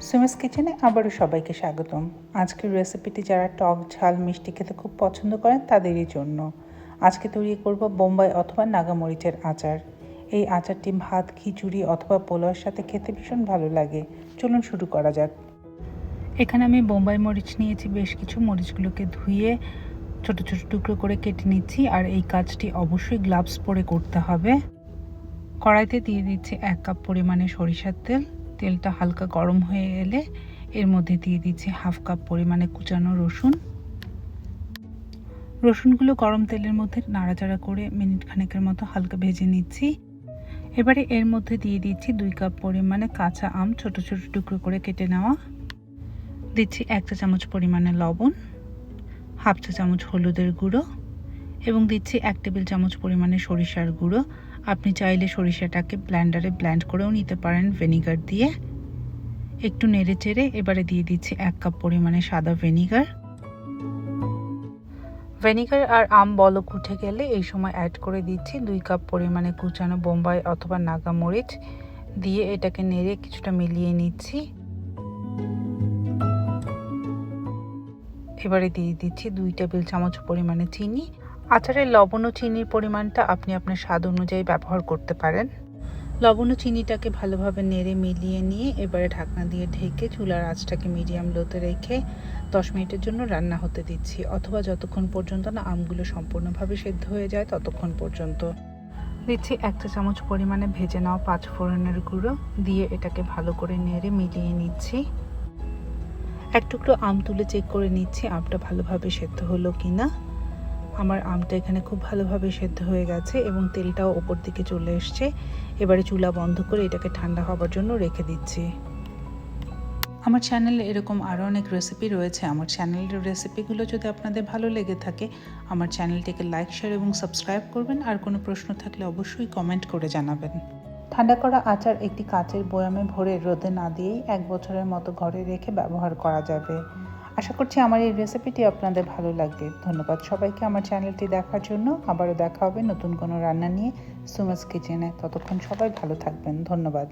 সুমাস কিচেনে আবারও সবাইকে স্বাগতম। আজকের রেসিপিটি যারা টক ঝাল মিষ্টি খেতে খুব পছন্দ করেন তাদেরই জন্য। আজকে তৈরি করব বোম্বাই অথবা নাগা মরিচের আচার। এই আচারটি ভাত, খিচুড়ি অথবা পোলাওয়ের সাথে খেতে ভীষণ ভালো লাগে। চলুন শুরু করা যাক। এখানে আমি বোম্বাই মরিচ নিয়েছি বেশ কিছু। মরিচগুলোকে ধুয়ে ছোট ছোট টুকরো করে কেটে নিচ্ছি, আর এই কাজটি অবশ্যই গ্লাভস পরে করতে হবে। কড়াইতে দিয়ে দিচ্ছি 1 কাপ পরিমাণে সরিষার তেল। তেলটা হালকা গরম হয়ে এলে এর মধ্যে দিয়ে দিচ্ছি 1/2 কাপ পরিমাণে কুচানো রসুন। রসুনগুলো গরম তেলের মধ্যে নাড়াচাড়া করে মিনিট খানেকের মতো হালকা ভেজে নিচ্ছি। এবারে এর মধ্যে দিয়ে দিচ্ছি 2 কাপ পরিমাণে কাঁচা আম ছোট ছোট টুকরো করে কেটে নেওয়া। দিচ্ছি 1 চা চামচ পরিমাণে লবণ, 1/2 চা চামচ হলুদের গুঁড়ো এবং দিচ্ছি 1 টেবিল চামচ পরিমাণে সরিষার গুঁড়ো। আপনি চাইলে সরিষাটাকে ব্লেন্ডারে ব্লেন্ড করেও নিতে পারেন ভিনেগার দিয়ে। একটু নেড়ে চেড়ে এবারে দিয়ে দিচ্ছি 1 কাপ পরিমাণে সাদা ভিনেগার। ভিনেগার আর আম বলক উঠে গেলে এই সময় অ্যাড করে দিচ্ছি 2 কাপ পরিমাণে কুচানো বোম্বাই অথবা নাগা মরিচ দিয়ে এটাকে নেড়ে কিছুটা মিলিয়ে নিচ্ছি। এবারে দিয়ে দিচ্ছি 2 টেবিল চামচ পরিমাণে চিনি। আচারের লবণ ও চিনির পরিমাণটা আপনি আপনার স্বাদ অনুযায়ী ব্যবহার করতে পারেন। লবণ ও চিনিটাকে ভালোভাবে নেড়ে মিলিয়ে নিয়ে এবারে ঢাকনা দিয়ে ঢেকে চুলার আঁচটাকে মিডিয়াম লোতে রেখে 10 মিনিটের জন্য রান্না হতে দিচ্ছি, অথবা যতক্ষণ পর্যন্ত না আমগুলো সম্পূর্ণভাবে সেদ্ধ হয়ে যায় ততক্ষণ পর্যন্ত। দিচ্ছি 1 চা চামচ পরিমাণে ভেজে নেওয়া 5 ফোড়নের গুঁড়ো দিয়ে এটাকে ভালো করে নেড়ে মিলিয়ে নিচ্ছি। এক টুকরো আম তুলে চেক করে নিচ্ছি আমটা ভালোভাবে সেদ্ধ হলো কিনা। আমার আমটা এখানে খুব ভালোভাবে সেদ্ধ হয়ে গেছে এবং তেলটাও ওপর দিকে চলে এসছে। এবারে চুলা বন্ধ করে এটাকে ঠান্ডা হবার জন্য রেখে দিচ্ছি। আমার চ্যানেলে এরকম আরও অনেক রেসিপি রয়েছে। আমার চ্যানেলের রেসিপিগুলো যদি আপনাদের ভালো লেগে থাকে আমার চ্যানেলটিকে লাইক, শেয়ার এবং সাবস্ক্রাইব করবেন। আর কোনো প্রশ্ন থাকলে অবশ্যই কমেন্ট করে জানাবেন। ঠান্ডা করা আচার একটি কাচের বয়ামে ভরে রোদে না দিয়েই 1 বছরের মতো ঘরে রেখে ব্যবহার করা যাবে। আশা করছি আমার এই রেসিপিটি আপনাদের ভালো লাগবে। ধন্যবাদ সবাইকে আমার চ্যানেলটি দেখার জন্য। আবারও দেখা হবে নতুন কোনো রান্না নিয়ে সুমাস কিচেনে। ততক্ষণ সবাই ভালো থাকবেন। ধন্যবাদ।